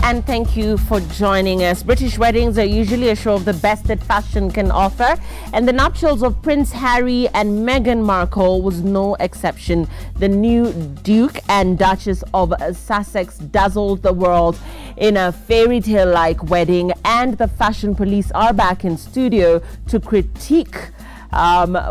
and thank you for joining us. British weddings are usually a show of the best that fashion can offer, and the nuptials of Prince Harry and Meghan Markle was no exception. The new Duke and Duchess of Sussex dazzled the world in a fairy tale-like wedding, and the fashion police are back in studio to critique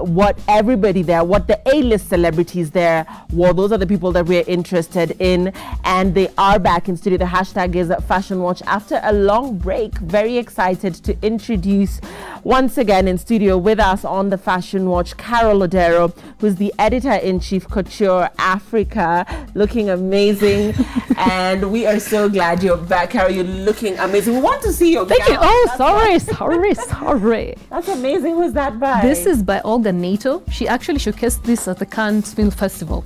what everybody there, what the A-list celebrities there wore. Those are the people that we're interested in, and they are back in studio. The hashtag is Fashion Watch. After a long break, very excited to introduce once again in studio with us on the Fashion Watch, Carol Odero, who's the editor-in-chief Couture Africa, looking amazing. And we are so glad you're back, Carol. You're looking amazing. We want to see your Thank gown. you. Oh, sorry. That's amazing. Who's that by? This is by Olga Nato. She actually showcased this at the Cannes Film Festival.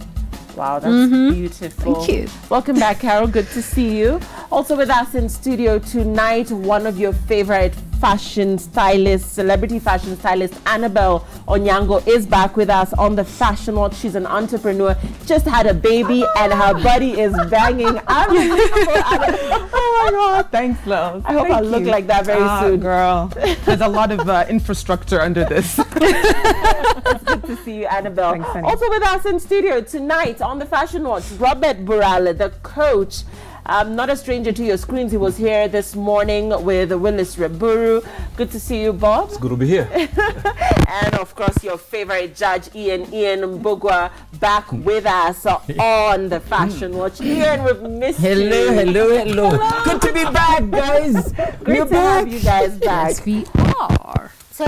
Wow, that's beautiful. Thank you. Welcome back, Carol. Good to see you. Also with us in studio tonight, one of your favorite fashion stylists, celebrity fashion stylist, Annabelle Onyango, is back with us on the Fashion Watch. She's an entrepreneur, just had a baby, and her body is banging. Oh my God, thanks, Love. I hope I'll look like that very soon. Girl, there's a lot of infrastructure under this. It's good to see you, Annabelle. Thanks, Annie. Also with us in studio tonight on the Fashion Watch, Robert Burale, the coach. Not a stranger to your screens. He was here this morning with Willis Reburu. Good to see you, Bob. It's good to be here. And of course, your favorite judge, Ian Mbogwa, back with us on the Fashion Watch. Ian, we've missed you. Hello. Good to be back, guys. Great to have you guys back. Yes, we are. So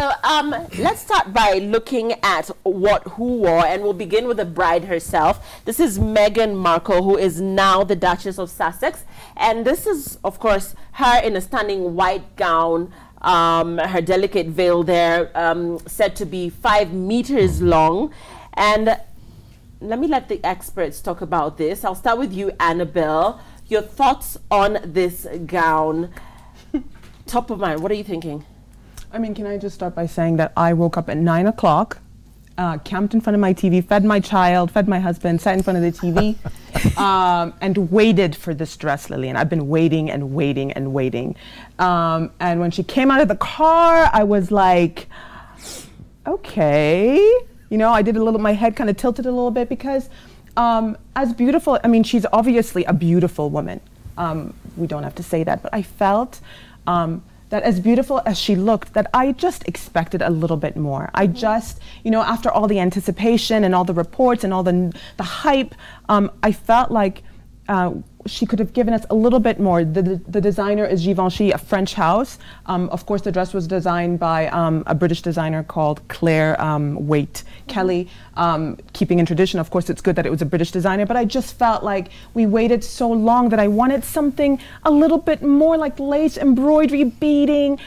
let's start by looking at who wore, and we'll begin with the bride herself. This is Meghan Markle, who is now the Duchess of Sussex, and this is, of course, her in a stunning white gown. Her delicate veil there, said to be 5 meters long. And let me let the experts talk about this. I'll start with you, Annabelle. Your thoughts on this gown? Top of mind, what are you thinking? I mean, can I just start by saying that I woke up at 9 o'clock, camped in front of my TV, fed my child, fed my husband, sat in front of the TV, and waited for this dress, Lillian. I've been waiting and waiting and waiting. And when she came out of the car, I was like, okay. You know, I did a little, my head kind of tilted a little bit because as beautiful, I mean, she's obviously a beautiful woman. We don't have to say that, but I felt that as beautiful as she looked, that I just expected a little bit more. I just, you know, after all the anticipation and all the reports and all the hype, I felt like she could have given us a little bit more. The designer is Givenchy, a French house. Of course, the dress was designed by a British designer called Claire Waite Kelly. Keeping in tradition, of course, it's good that it was a British designer, but I just felt like we waited so long that I wanted something a little bit more like lace, embroidery, beading.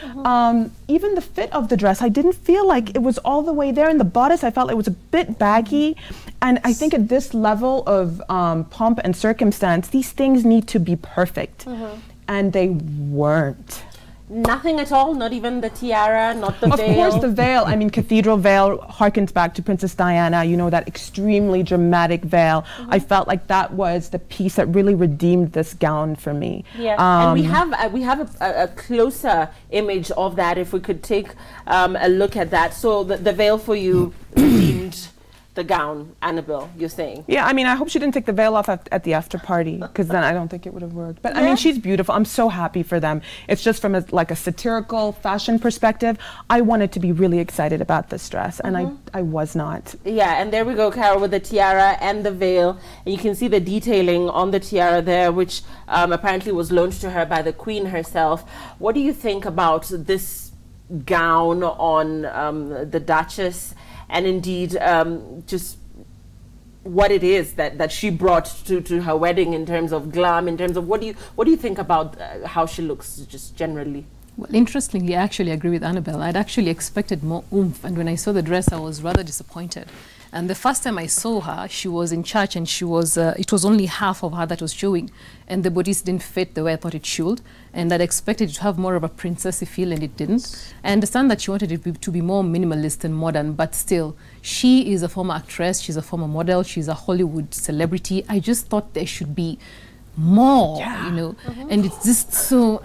Even the fit of the dress, I didn't feel like it was all the way there. In the bodice, I felt it was a bit baggy. And I think at this level of pomp and circumstance, these things need to be perfect. And they weren't. Nothing at all? Not even the tiara, not the veil? Of course, the veil. I mean, cathedral veil harkens back to Princess Diana, you know, that extremely dramatic veil. I felt like that was the piece that really redeemed this gown for me. Yeah, and we have a closer image of that, if we could take a look at that. So the veil for you redeemed the gown, Annabelle, you're saying? Yeah, I mean, I hope she didn't take the veil off at the after party, because then I don't think it would have worked. But I mean, she's beautiful. I'm so happy for them. It's just from like a satirical fashion perspective, I wanted to be really excited about this dress, and I was not. Yeah, and there we go, Carol, with the tiara and the veil. And you can see the detailing on the tiara there, which apparently was loaned to her by the Queen herself. What do you think about this gown on the Duchess? And indeed, just what it is that she brought to her wedding in terms of glam, in terms of what do you think about how she looks just generally? Well, interestingly, I actually agree with Annabelle. I'd actually expected more oomph, and when I saw the dress, I was rather disappointed. And the first time I saw her, she was in church, and she was it was only half of her that was showing, and the bodice didn't fit the way I thought it should, and I'd expected it to have more of a princessy feel, and it didn't. I understand that she wanted it to be more minimalist and modern, but still, she is a former actress, she's a former model, she's a Hollywood celebrity. I just thought there should be more, you know, and it's just so.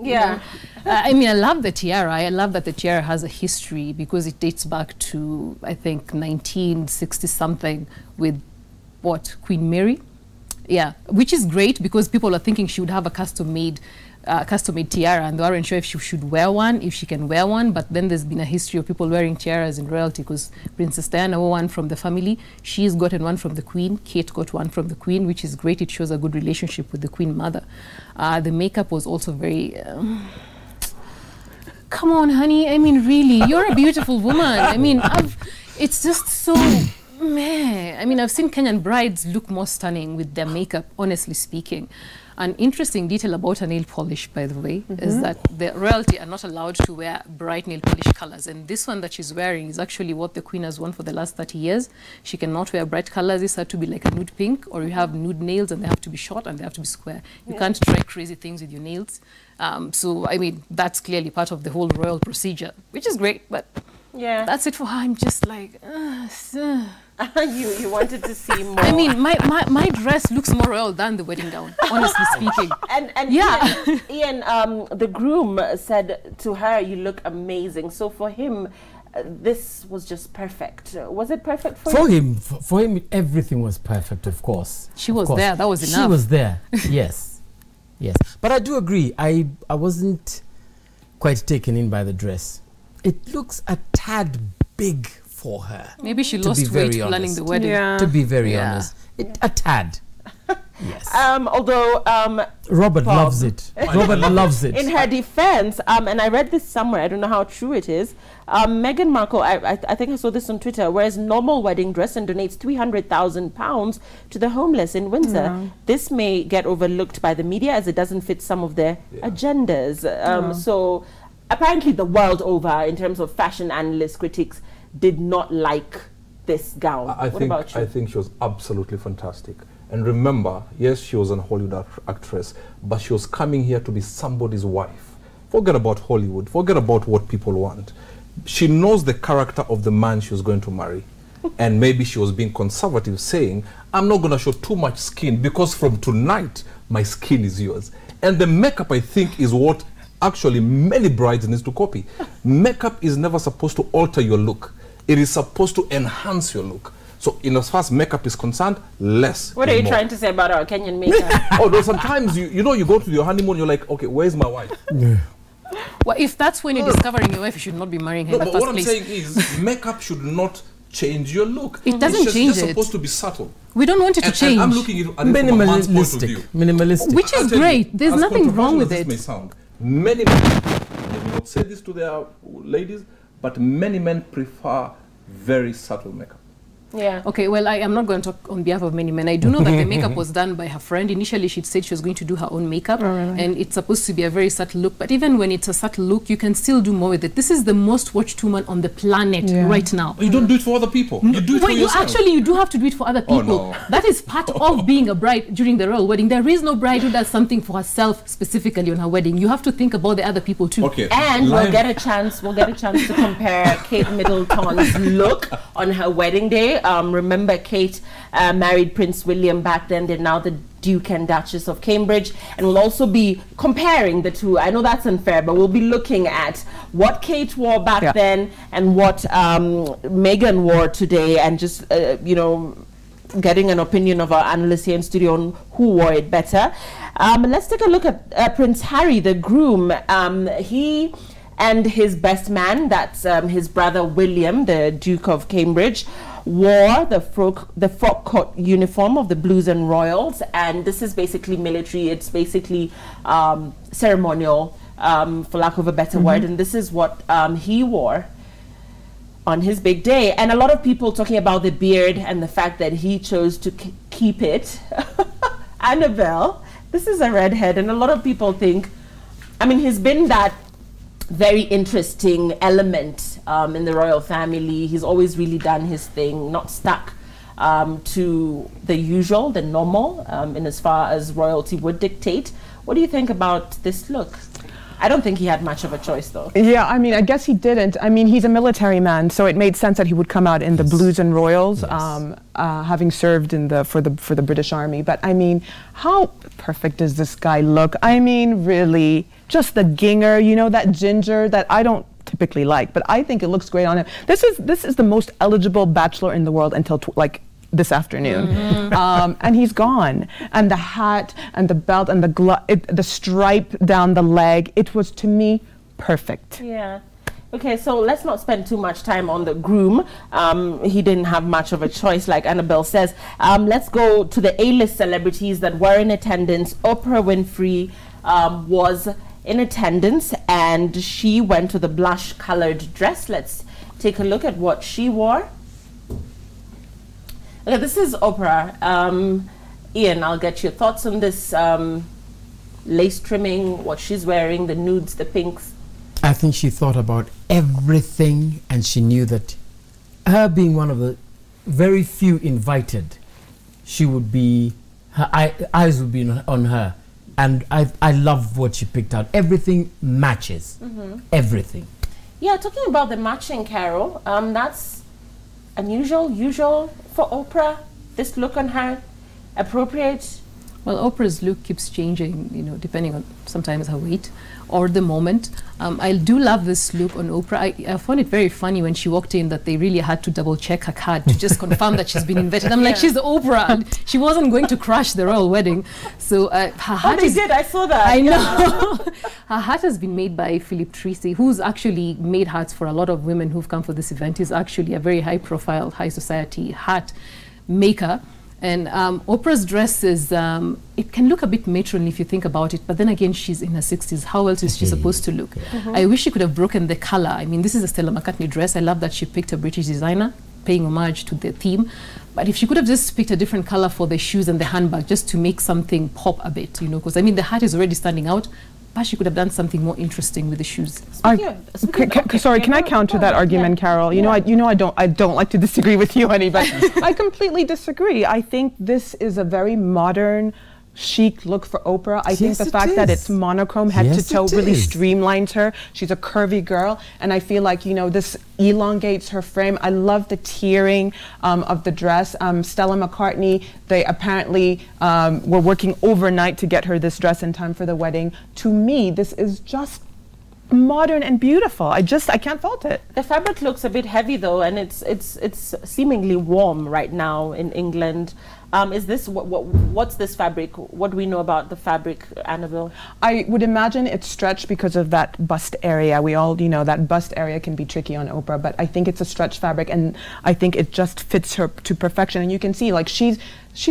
Yeah. I mean, I love the tiara. I love that the tiara has a history because it dates back to, I think, 1960 something with what, Queen Mary? Yeah, which is great because people are thinking she would have a custom-made tiara, and they aren't sure if she should wear one, if she can wear one. But then there's been a history of people wearing tiaras in royalty because Princess Diana wore one from the family. She's gotten one from the Queen. Kate got one from the Queen, which is great. It shows a good relationship with the Queen Mother. The makeup was also very... come on, honey. I mean, really, you're a beautiful woman. I mean, it's just so... meh. I mean, I've seen Kenyan brides look more stunning with their makeup, honestly speaking. An interesting detail about a nail polish, by the way, is that the royalty are not allowed to wear bright nail polish colors. And this one that she's wearing is actually what the Queen has worn for the last 30 years. She cannot wear bright colors. This had to be like a nude pink, or you have nude nails and they have to be short and they have to be square. You can't try crazy things with your nails. So, I mean, that's clearly part of the whole royal procedure, which is great, but Yeah. that's it for her. I'm just like, you wanted to see more. I mean, my dress looks more royal than the wedding gown, honestly speaking. And Yeah. Ian, the groom said to her, "You look amazing." So for him, this was just perfect. Was it perfect for you? For him, everything was perfect. Of course, She was there. That was enough. She was there. Yes, yes. But I do agree. I wasn't quite taken in by the dress. It looks a tad big for her. Maybe she To lost be very weight planning honest. the wedding. Yeah. To be very Yeah. honest, a tad. Yes. Although Robert Bob. loves it. Robert loves it. in her defense, and I read this somewhere, I don't know how true it is, Meghan Markle, I think I saw this on Twitter, wears normal wedding dress and donates £300,000 to the homeless in Windsor. This may get overlooked by the media as it doesn't fit some of their agendas. So apparently the world over, in terms of fashion analysts, critics, did not like this gown. What about you? I think she was absolutely fantastic. And remember, yes, she was a Hollywood actress, but she was coming here to be somebody's wife. Forget about Hollywood. Forget about what people want. She knows the character of the man she was going to marry. And maybe she was being conservative, saying, I'm not going to show too much skin because from tonight, my skin is yours. And the makeup, I think, is what actually many brides need to copy. Makeup is never supposed to alter your look. It is supposed to enhance your look. So in as far as makeup is concerned, less. What are you trying to say about our Kenyan makeup? Although sometimes you know you go to your honeymoon, you're like, okay, where's my wife? Well, if that's when you're discovering your wife, you should not be marrying her No, in the but first what I'm place. saying is, makeup should not change your look. It doesn't it's change just it. supposed to be subtle. We don't want it to And change. I'm looking at it from a man's point of view. Minimalistic. Which I'll is tell you, great. There's as nothing wrong with controversial as it. this may sound, many men, they will not say this to their ladies, but many men prefer very subtle makeup. Yeah. Okay, well, I am not going to talk on behalf of many men. I do know that the makeup was done by her friend. Initially, she'd said she was going to do her own makeup, and it's supposed to be a very subtle look. But even when it's a subtle look, you can still do more with it. This is the most watched woman on the planet right now. You don't do it for other people. You do it for Well, yourself. you do have to do it for other people. no. That is part of being a bride during the royal wedding. There is no bride who does something for herself specifically on her wedding. You have to think about the other people too. Okay. And we'll Live- get a chance to compare Kate Middleton's look on her wedding day. Remember, Kate married Prince William back then. They're now the Duke and Duchess of Cambridge, and we'll also be comparing the two. I know that's unfair, but we'll be looking at what Kate wore back then and what Meghan wore today, and just getting an opinion of our analyst here in studio on who wore it better. Let's take a look at Prince Harry, the groom. He and his best man, that's his brother William, the Duke of Cambridge, wore the frock coat uniform of the Blues and Royals, and this is basically military. It's basically ceremonial, for lack of a better word, and this is what he wore on his big day. And a lot of people talking about the beard and the fact that he chose to keep it. Annabelle, this is a redhead, and a lot of people think, I mean, he's been that very interesting element in the royal family. He's always really done his thing, not stuck to the usual, the normal, in as far as royalty would dictate. What do you think about this look? I don't think he had much of a choice, though. Yeah, I mean, I guess he didn't. I mean, he's a military man, so it made sense that he would come out in the blues and royals, having served in for the British Army. But I mean, how perfect does this guy look? I mean, really, just the ginger, you know, that ginger that I don't typically like, but I think it looks great on him. This is the most eligible bachelor in the world until like this afternoon. And he's gone. And the hat and the belt and the stripe down the leg, it was, to me, perfect. Yeah. Okay, so let's not spend too much time on the groom. He didn't have much of a choice, like Annabelle says. Let's go to the A-list celebrities that were in attendance. Oprah Winfrey was in attendance, and she went to the blush-colored dress. Let's take a look at what she wore. Okay, this is Oprah. Ian, I'll get your thoughts on this lace trimming, what she's wearing, the nudes, the pinks. I think she thought about everything, and she knew that her being one of the very few invited, she would be, her eyes would be on her. And I love what she picked out. Everything matches. Everything. Yeah, talking about the matching, Carol, that's unusual, usual for Oprah. This look on her, appropriate? Well, Oprah's look keeps changing, you know, depending on sometimes her weight or the moment. I do love this look on Oprah. I found it very funny when she walked in that they really had to double check her card to just confirm that she's been invited. I'm like, she's Oprah, and she wasn't going to crash the royal wedding. So her hat I saw that. I know. Her hat has been made by Philip Treacy, who's actually made hats for a lot of women who've come for this event. He's actually a very high-profile, high society hat maker. And Oprah's dress is, it can look a bit matronly if you think about it, but then again, she's in her 60s. How else is she supposed to look? I wish she could have broken the color. I mean, this is a Stella McCartney dress. I love that she picked a British designer, paying homage to the theme. But if she could have just picked a different color for the shoes and the handbag, just to make something pop a bit, you know, because I mean, the hat is already standing out, but she could have done something more interesting with the shoes. Sorry, can I counter that argument, Carol? You know, I don't like to disagree with you, honey, but I completely disagree. I think this is a very modern, chic look for Oprah. I think the fact that it's monochrome head to toe really streamlines her. She's a curvy girl, and I feel like, you know, this elongates her frame. I love the tiering of the dress. Stella McCartney, they apparently were working overnight to get her this dress in time for the wedding. To me, this is just modern and beautiful. I can't fault it. The fabric looks a bit heavy though, and it's seemingly warm right now in England. Is this what's this fabric? What do we know about the fabric, Annabelle? I would imagine it's stretched because of that bust area. We all, you know, that bust area can be tricky on Oprah, but I think it's a stretched fabric, and I think it just fits her to perfection. And you can see, like, she's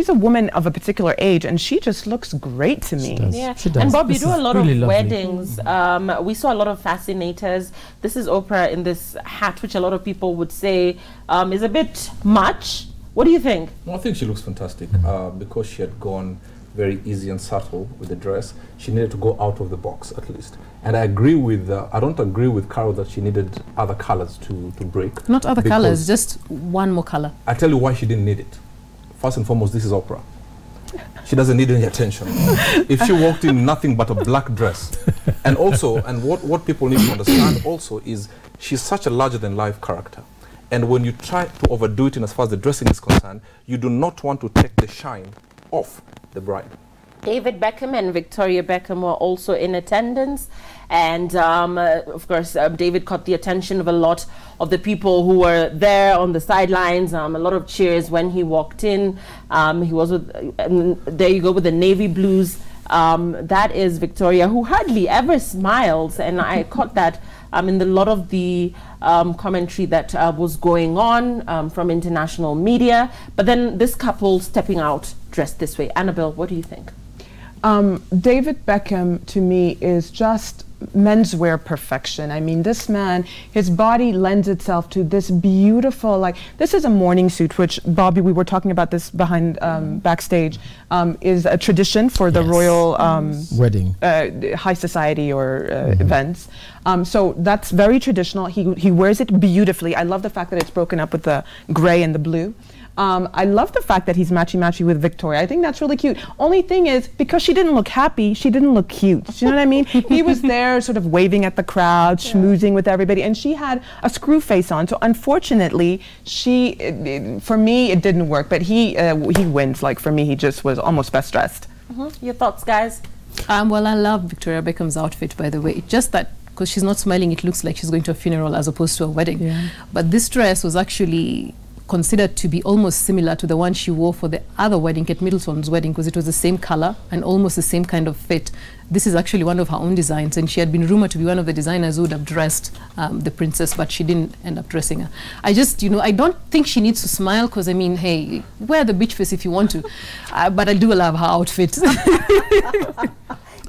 a woman of a particular age, and she just looks great to me. Yeah, she does. And Bob, you do a lot really of lovely. weddings. We saw a lot of fascinators. This is Oprah in this hat, which a lot of people would say is a bit much. What do you think? Well, I think she looks fantastic because she had gone very easy and subtle with the dress. She needed to go out of the box at least. And I agree with, I don't agree with Carol that she needed other colors to break. Not other colors, just one more color. I tell you why she didn't need it. First and foremost, this is Oprah. She doesn't need any attention. If she walked in nothing but a black dress, and also, and what people need to understand also is she's such a larger-than-life character. And when you try to overdo it in as far as the dressing is concerned, you do not want to take the shine off the bride. David Beckham and Victoria Beckham were also in attendance. And of course, David caught the attention of a lot of the people who were there on the sidelines. A lot of cheers when he walked in. He was with, there you go, with the navy blues. That is Victoria, who hardly ever smiles. And I caught that in a lot of the commentary that was going on from international media. But then this couple stepping out dressed this way. Annabelle, what do you think? David Beckham, to me, is just menswear perfection. I mean, this man, his body lends itself to this beautiful, like, this is a morning suit, which, Bobby, we were talking about this behind, backstage, is a tradition for the royal wedding, high society or events. So that's very traditional. He wears it beautifully. I love the fact that it's broken up with the gray and the blue. I love the fact that he's matchy-matchy with Victoria. I think that's really cute. Only thing is, because she didn't look happy, she didn't look cute. Do you know what I mean? He was there sort of waving at the crowd, schmoozing with everybody, and she had a screw face on. So unfortunately, for me, it didn't work. But he wins. Like for me, he just was almost best dressed. Your thoughts, guys? Well, I love Victoria Beckham's outfit, by the way. It's just that because she's not smiling, it looks like she's going to a funeral as opposed to a wedding. Yeah. But this dress was actually considered to be almost similar to the one she wore for the other wedding, Kate Middleton's wedding, because it was the same color and almost the same kind of fit. This is actually one of her own designs, and she had been rumored to be one of the designers who would have dressed the princess, but she didn't end up dressing her. I just, I don't think she needs to smile, because I mean, hey, wear the beach face if you want to, but I do love her outfit.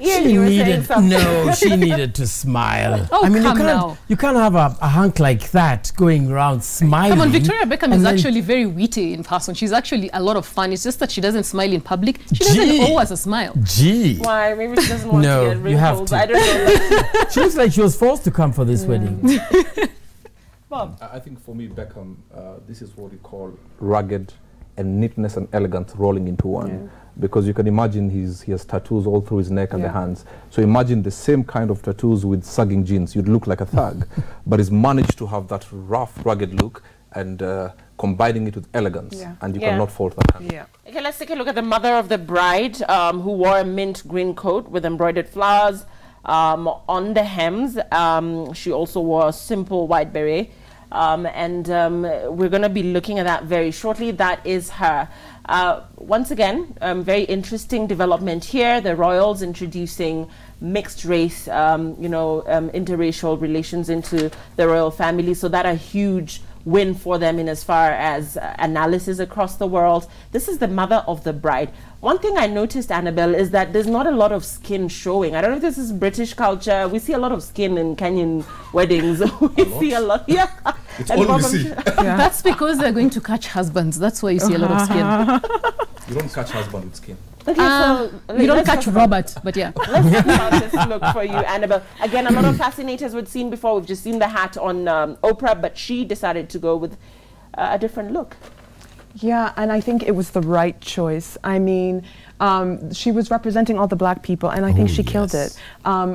Ian, you were saying something. No, she needed to smile. Oh, I mean, come now. You can't have a hunk like that going around smiling. Come on, Victoria Beckham is actually very witty in person. She's actually a lot of fun. It's just that she doesn't smile in public. She doesn't owe us a smile. Gee. Why? Maybe she doesn't want No, to get you have wrinkles. to. I don't know. She looks like she was forced to come for this wedding. Bob? I think for me, Beckham, this is what we call rugged and neatness and elegance rolling into one. Yeah. Because you can imagine he has tattoos all through his neck and the hands. So imagine the same kind of tattoos with sagging jeans. You'd look like a thug. But he's managed to have that rough, rugged look and combining it with elegance. Yeah. And you Yeah. cannot fault that kind. Yeah. Okay, let's take a look at the mother of the bride, who wore a mint green coat with embroidered flowers on the hems. She also wore a simple white beret. We're going to be looking at that very shortly. That is her. Once again, very interesting development here. The royals introducing mixed race, interracial relations into the royal family. So that a huge win for them in as far as analysis across the world. This is the mother of the bride. One thing I noticed, Annabelle, is that there's not a lot of skin showing. I don't know if this is British culture. We see a lot of skin in Kenyan weddings. We see a lot. Yeah. It's all we see. That's because they're going to catch husbands. That's why you see a lot of skin. You don't catch husband with skin. Okay, so You don't let's catch talk about- Robert, but yeah. Let's talk about this look for you, Annabelle. Again, a lot of fascinators we've seen before. We've just seen the hat on Oprah, but she decided to go with a different look. Yeah, and I think it was the right choice. I mean, she was representing all the black people, and I think she killed it.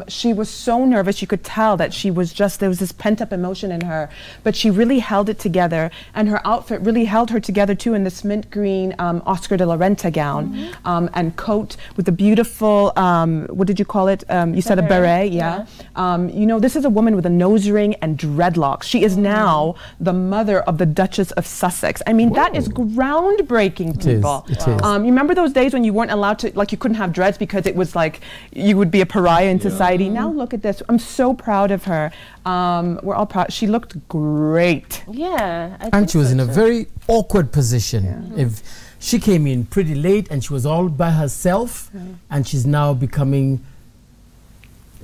She was so nervous. You could tell that she was there was this pent-up emotion in her, but she really held it together, and her outfit really held her together too, in this mint green Oscar de la Renta gown and coat with the beautiful, what did you call it? You said a beret, yeah. This is a woman with a nose ring and dreadlocks. She is now the mother of the Duchess of Sussex. I mean, that is groundbreaking, people. It is. You remember those days when you weren't allowed to, like, you couldn't have dreads because it was like you would be a pariah in society. Now look at this. I'm so proud of her. We're all proud. She looked great. Yeah. I And think she was so in a too. very awkward position. If she came in pretty late and she was all by herself, and she's now becoming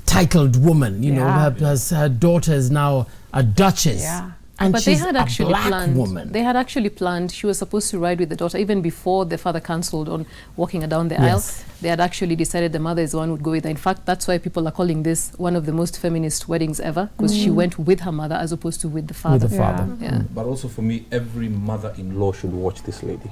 titled woman. Her daughter is now a duchess. Yeah. And But they she's had a actually black planned. woman. They had actually planned. She was supposed to ride with the daughter even before the father cancelled on walking her down the aisle. Yes. They had actually decided the mother is the one who would go with her. In fact, that's why people are calling this one of the most feminist weddings ever, because she went with her mother as opposed to with the father. With the father. Yeah. But also for me, every mother-in-law should watch this lady.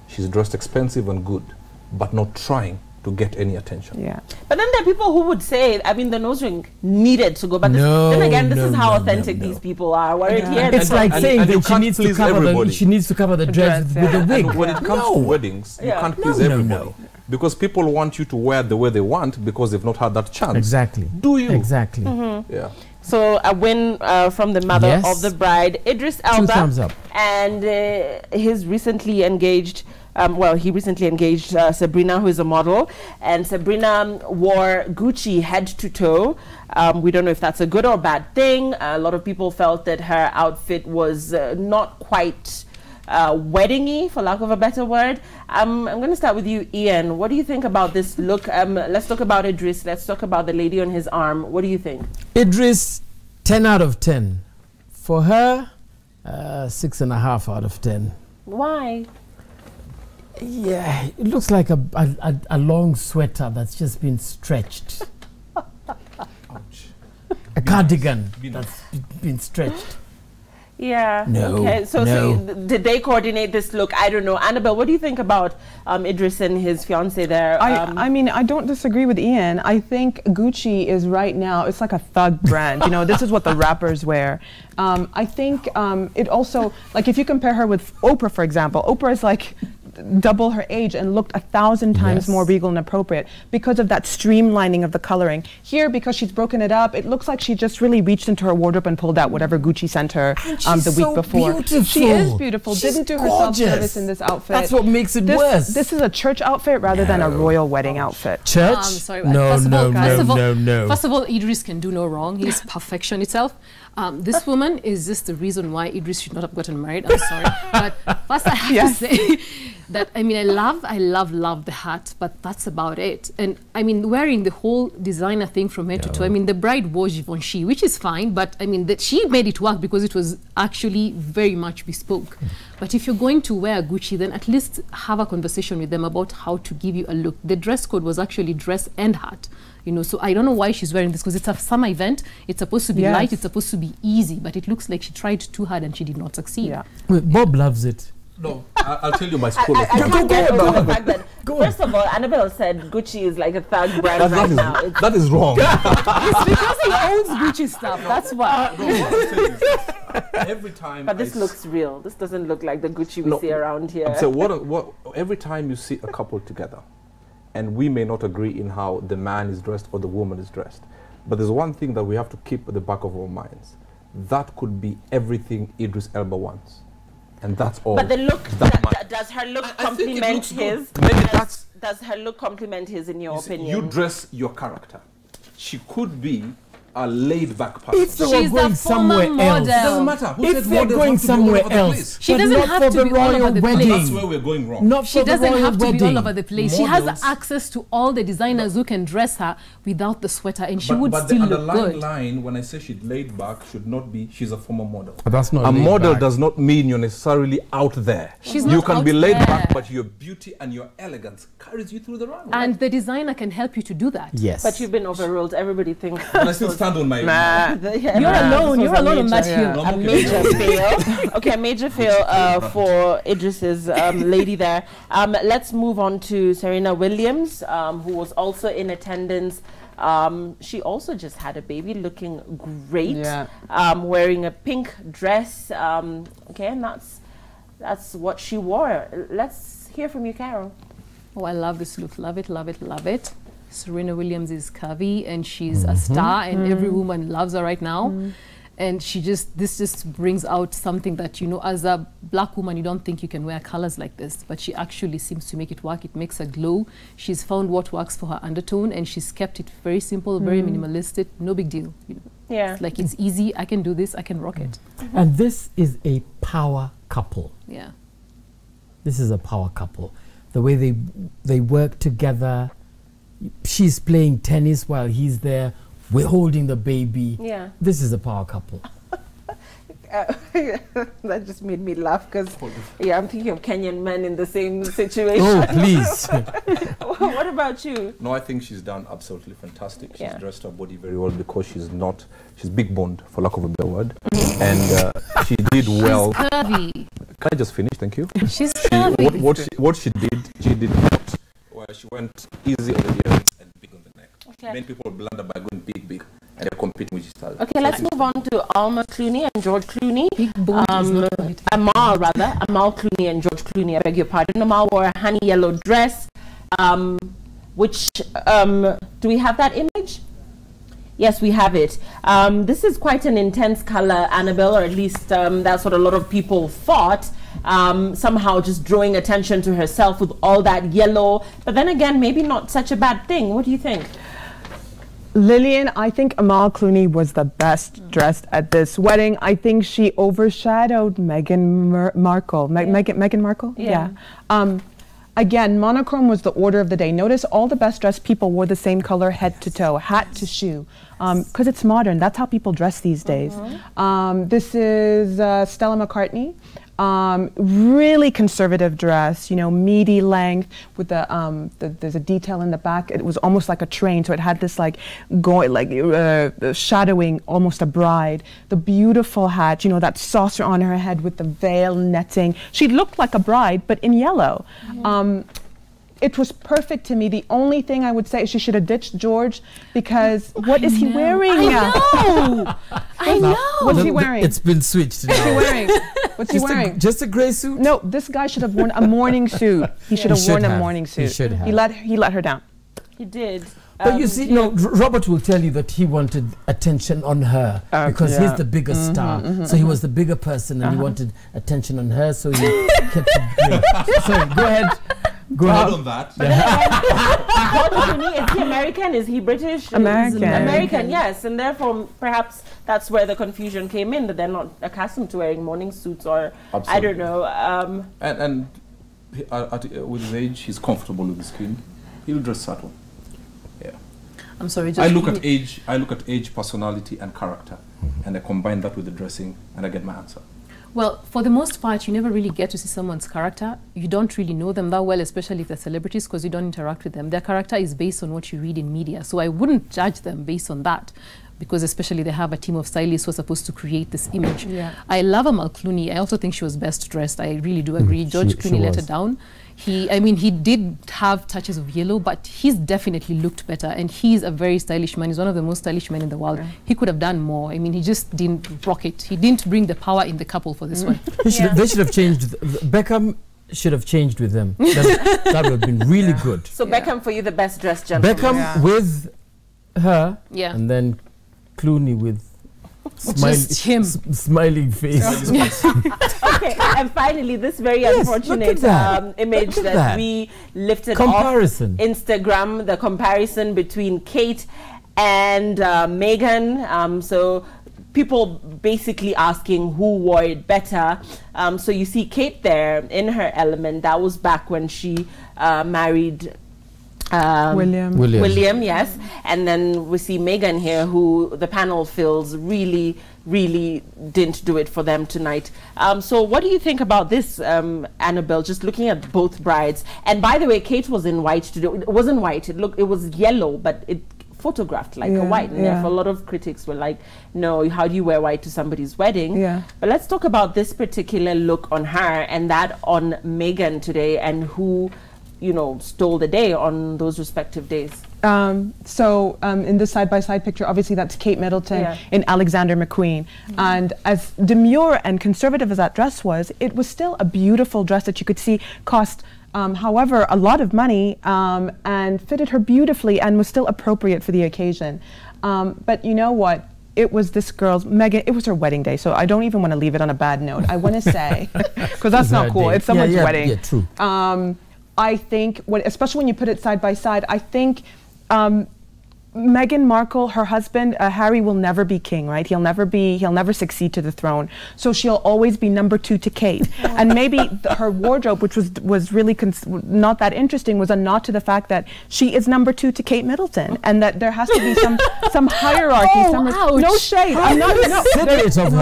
She's dressed expensive and good, but not trying to get any attention. Yeah. But then there are people who would say, I mean, the nose ring needed to go. But then again, this is how authentic these people are. We're here. It's like and saying you that she can't needs to please cover everybody. she needs to cover the dress with the wig. And when it comes to weddings, you can't please everybody. Because people want you to wear the way they want because they've not had that chance. Exactly. Do you? Exactly. Yeah. So a win from the mother Yes. of the bride, Idris Elba. 2 thumbs up. And his recently engaged, he recently engaged Sabrina, who is a model. And Sabrina wore Gucci head to toe. We don't know if that's a good or bad thing. A lot of people felt that her outfit was not quite wedding-y, for lack of a better word. I'm going to start with you, Ian. What do you think about this look? Let's talk about Idris. Let's talk about the lady on his arm. What do you think? Idris, 10 out of 10. For her, 6.5 out of 10. Why? Yeah, it looks like a long sweater that's just been stretched. Ouch. A cardigan that's been stretched. Yeah. No, Okay. So, no. did they coordinate this look? I don't know. Annabelle, what do you think about Idris and his fiance there? I mean, I don't disagree with Ian. I think Gucci is right now, it's like a thug brand. You know, this is what the rappers wear. I think it also, like if you compare her with Oprah, for example, Oprah is like double her age and looked 1,000 times more regal and appropriate because of that streamlining of the coloring. Here, because she's broken it up, it looks like she just really reached into her wardrobe and pulled out whatever Gucci sent her the week before. Beautiful. She is beautiful. She's Didn't do her gorgeous. self-service in this outfit. That's what makes it worse. This is a church outfit rather than a royal wedding outfit. Church? Sorry, No, first of all, no. First of all, Idris can do no wrong. He's perfection itself. This woman is just the reason why Idris should not have gotten married. I'm sorry. But first I have to say that, I mean, I love the hat, but that's about it. And I mean, wearing the whole designer thing from head to toe, I mean, the bride wore Givenchy, which is fine, but I mean, that she made it work because it was actually very much bespoke. But if you're going to wear Gucci, then at least have a conversation with them about how to give you a look. The dress code was actually dress and hat. You know, so I don't know why she's wearing this, because it's a summer event. It's supposed to be light, it's supposed to be easy, but it looks like she tried too hard and she did not succeed. Yeah. Wait, Bob loves it. No, I'll tell you my school of I thought. can't get over the fact that, first of all, Annabelle said Gucci is like a thug brand right now. That is wrong. It's because he owns Gucci stuff, that's why. Every time But this looks real. This doesn't look like the Gucci we see around here. So every time you see a couple together, and we may not agree in how the man is dressed or the woman is dressed, but there's one thing that we have to keep at the back of our minds. That could be everything Idris Elba wants. And that's all. But the look, does her look complement his? Does her look complement his, in your opinion? You dress your character. She could be a laid-back person. If they were going somewhere else. It doesn't matter. Who If said they're models going have to be all somewhere over the else. place? She but doesn't not have for to the be all royal over the place. wedding. That's where we're going wrong. Not She for the doesn't royal have to be all wedding. over the place. She has access to all the designers who can dress her without the sweater, and she would but still the look underlying good. line, when I say she's laid back, should not be she's a former model. But that's not A laid model back. does not mean you're necessarily out there. She's you not can out be laid there. back, but your beauty and your elegance carries you through the runway. And the designer can help you to do that. Yes. But you've been overruled. Everybody thinks. But I still stand on my You're alone. You're alone on that hill. No, I'm A okay. major fail. Okay, a major fail for Idris's lady there. Let's move on to Serena Williams, who was also in attendance. She also just had a baby, looking great. Yeah. Wearing a pink dress. Okay, and that's what she wore. Let's hear from you, Carol. Oh, I love this look. Love it, love it, love it. Serena Williams is curvy and she's a star, and every woman loves her right now. And this just brings out something that, you know, as a black woman, you don't think you can wear colors like this, but she actually seems to make it work. It makes her glow. She's found what works for her undertone, and she's kept it very simple, very minimalistic, no big deal. You know, Yeah. it's like, it's easy. I can do this. I can rock it. And this is a power couple. Yeah. This is a power couple. The way they work together. She's playing tennis while he's there. We're holding the baby. Yeah. This is a power couple. That just made me laugh because, yeah, I'm thinking of Kenyan men in the same situation. Oh, please. What about you? No, I think she's done absolutely fantastic. She's Yeah. dressed her body very well because she's big boned, for lack of a better word. And she did well. She's curvy. Can I just finish? Thank you. She's curvy. What she did not, where she went easy on the earrings and big on the neck. Okay. Many people blunder by going big, and they're competing with each other. Okay, let's move on to Alma Clooney and George Clooney. Big bone is not right. Amal Clooney and George Clooney, I beg your pardon. Amal wore a honey yellow dress, which, do we have that image? Yes, we have it. This is quite an intense color, Annabelle, or at least that's what a lot of people thought. Somehow just drawing attention to herself with all that yellow. But then again, maybe not such a bad thing. What do you think? Lillian, I think Amal Clooney was the best dressed at this wedding. I think she overshadowed Meghan Markle. Meghan Markle? Yeah. Again, monochrome was the order of the day. Notice all the best dressed people wore the same color head to toe, hat to shoe, because it's modern. That's how people dress these days. This is Stella McCartney. Really conservative dress, you know, meaty length with there's a detail in the back. It was almost like a train, so it had this like shadowing almost a bride. The beautiful hat, you know, that saucer on her head with the veil netting. She looked like a bride, but in yellow. It was perfect to me. The only thing I would say is she should have ditched George, because what is he wearing? I know. What's he wearing? It's been switched now. What's he wearing? What's he wearing? Just a grey suit? No, this guy should have worn a morning suit. He should have worn a morning suit. He should have. He let her down. He did. But you see, no, Robert will tell you that he wanted attention on her because he's the bigger star. So he was the bigger person and he wanted attention on her, so he kept it. Sorry, go ahead. Go ahead on that. Is he American? Is he British? American. American, yes. And therefore, perhaps that's where the confusion came in, that they're not accustomed to wearing morning suits or, I don't know. And with his age, he's comfortable with his skin. He'll dress subtle. Yeah. I'm sorry. Just I look at age, personality, and character, and I combine that with the dressing, and I get my answer. Well, for the most part, you never really get to see someone's character. You don't really know them that well, especially if they're celebrities, because you don't interact with them. Their character is based on what you read in media. So I wouldn't judge them based on that, because especially they have a team of stylists who are supposed to create this image. Yeah. I love Amal Clooney. I also think she was best dressed. I really do agree. George Clooney let her down. He did have touches of yellow, but he's definitely looked better, and he's a very stylish man. He's one of the most stylish men in the world. He could have done more. I mean, he just didn't rock it. He didn't bring the power in the couple for this one. They should have changed. Beckham should have changed with them. That would have been really good. So Beckham, for you, the best dressed gentleman. Beckham with her, and then Clooney with smiling face. Okay, and finally, this very unfortunate image that we lifted off Instagram, the comparison between Kate and Meghan. So people basically asking who wore it better. So you see Kate there in her element. That was back when she married William, yes. And then we see Meghan here, who the panel feels really didn't do it for them tonight. So what do you think about this, Annabelle, just looking at both brides? And by the way, Kate was in white today. It wasn't white, it was yellow, but it photographed like a white, and therefore a lot of critics were like, no, how do you wear white to somebody's wedding? But let's talk about this particular look on her and that on Meghan today, and who, you know, stole the day on those respective days. In this side-by-side picture, obviously that's Kate Middleton in Alexander McQueen. And as demure and conservative as that dress was, it was still a beautiful dress that you could see cost, however, a lot of money, and fitted her beautifully and was still appropriate for the occasion. But you know what? It was this girl's, Meghan, it was her wedding day, so I don't even want to leave it on a bad note. I want to say, because that's not cool, it's someone's wedding. Yeah, true. I think, especially when you put it side by side, I think Meghan Markle, her husband, Harry, will never be king, right? He'll never succeed to the throne. So she'll always be number 2 to Kate. And maybe her wardrobe, which was really not that interesting, was a nod to the fact that she is number 2 to Kate Middleton, and that there has to be some hierarchy. No shade. I'm not.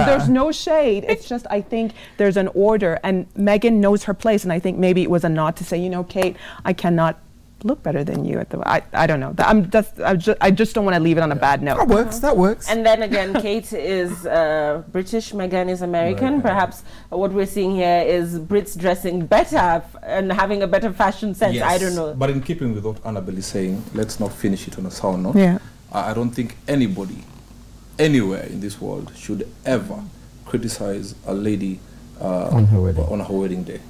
There's no shade. It's just, I think there's an order, and Meghan knows her place, and I think maybe it was a nod to say, you know, Kate, I cannot look better than you at the. I don't know. I just don't want to leave it on a bad note. That works. And then again, Kate is British, Meghan is American. Perhaps what we're seeing here is Brits dressing better and having a better fashion sense. Yes, I don't know. But in keeping with what Annabelle is saying, let's not finish it on a sour note. Yeah. I don't think anybody, anywhere in this world, should ever criticize a lady on her wedding day.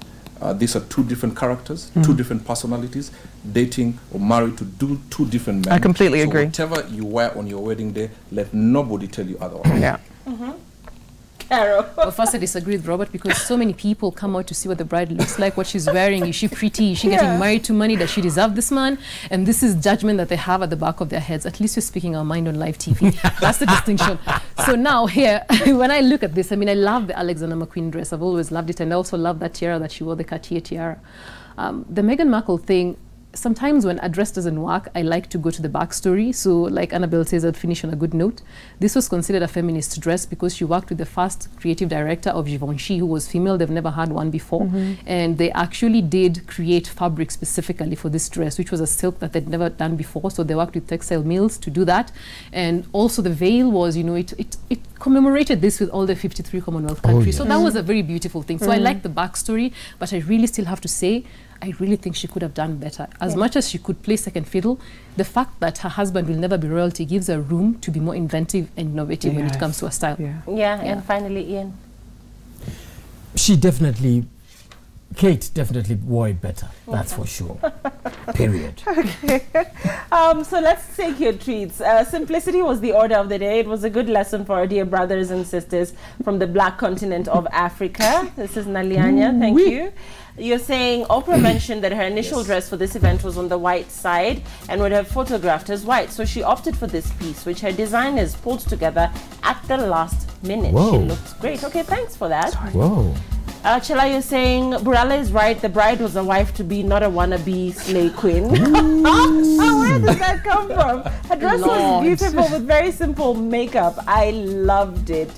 These are 2 different characters, 2 different personalities, dating or married to two different men. I completely agree. Whatever you wear on your wedding day, let nobody tell you otherwise. Yeah. Carol. Well, first I disagree with Robert, because so many people come out to see what the bride looks like, what she's wearing. Is she pretty? Is she getting married to money? Does she deserve this man? And this is judgment that they have at the back of their heads. At least we're speaking our mind on live TV. That's the distinction. So now here, when I look at this, I mean, I love the Alexander McQueen dress. I've always loved it. And I also love that tiara that she wore, the Cartier tiara. The Meghan Markle thing, sometimes when a dress doesn't work, I like to go to the backstory. So like Annabelle says, I'd finish on a good note. This was considered a feminist dress because she worked with the first creative director of Givenchy, who was female. They've never had one before. And they actually did create fabric specifically for this dress, which was a silk that they'd never done before. So they worked with textile mills to do that. And also the veil was, you know, it commemorated this with all the 53 Commonwealth countries. So that was a very beautiful thing. So I like the backstory, but I really still have to say, I really think she could have done better. As much as she could play second fiddle, the fact that her husband will never be royalty gives her room to be more inventive and innovative when it comes to her style. And finally, Ian. She definitely, Kate definitely wore it better. That's for sure. Period. So let's take your treats. Simplicity was the order of the day. It was a good lesson for our dear brothers and sisters from the black continent of Africa. This is Nalianya. Thank you. You're saying Oprah mentioned that her initial dress for this event was on the white side and would have photographed as white. So she opted for this piece, which her designers pulled together at the last minute. Whoa. She looked great. Okay, thanks for that. Whoa. Chala, you're saying Burale is right. The bride was a wife to be, not a wannabe slay queen. Where did that come from? Her dress was beautiful with very simple makeup. I loved it.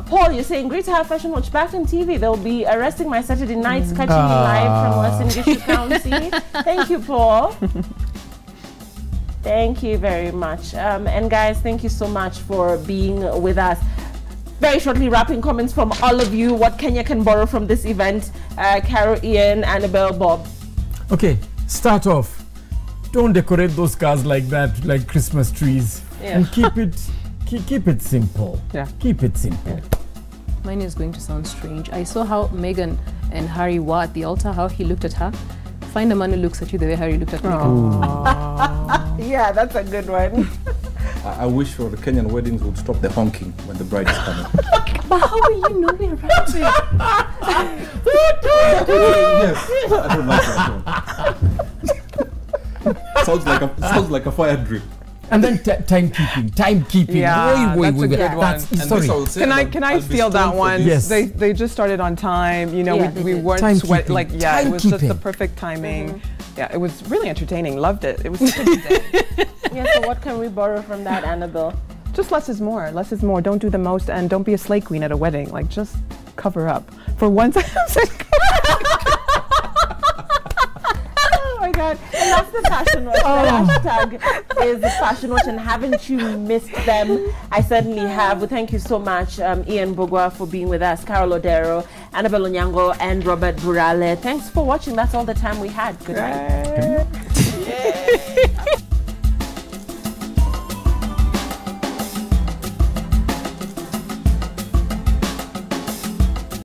Paul, you're saying great to have Fashion Watch back on TV. They'll be arresting my Saturday nights, catching me live from Uasin Gishu County. Thank you, Paul. Thank you very much. And guys, thank you so much for being with us. Very shortly, wrapping comments from all of you. What Kenya can borrow from this event? Carol, Ian, Annabelle, Bob. Okay, start off. Don't decorate those cars like that, like Christmas trees. And keep it simple. Keep it simple. Mine is going to sound strange. I saw how Meghan and Harry were at the altar, how he looked at her. Find a man who looks at you the way Harry looked at Meghan. Yeah, that's a good one. I wish for the Kenyan weddings would stop the honking when the bride is coming. But how will you know we're right? Yes, I don't like that one. Sounds like a fire drill. And then timekeeping. Yeah, that's a good one. Sorry. Can I steal that one? Yes. They just started on time. You know, we weren't sweat. Like, it was just the perfect timing. Yeah, it was really entertaining. Loved it. It was such a good day. So what can we borrow from that, Annabelle? Just less is more. Less is more. Don't do the most, and don't be a slay queen at a wedding. Like, just cover up. For once, I said oh my God. And that's the Fashion Watch. The hashtag is the Fashion Watch, and haven't you missed them? I certainly have. Well, thank you so much, Ian Bogwa, for being with us, Carol Odero, Annabelle Onyango, and Robert Burale. Thanks for watching. That's all the time we had. Good night. Yay.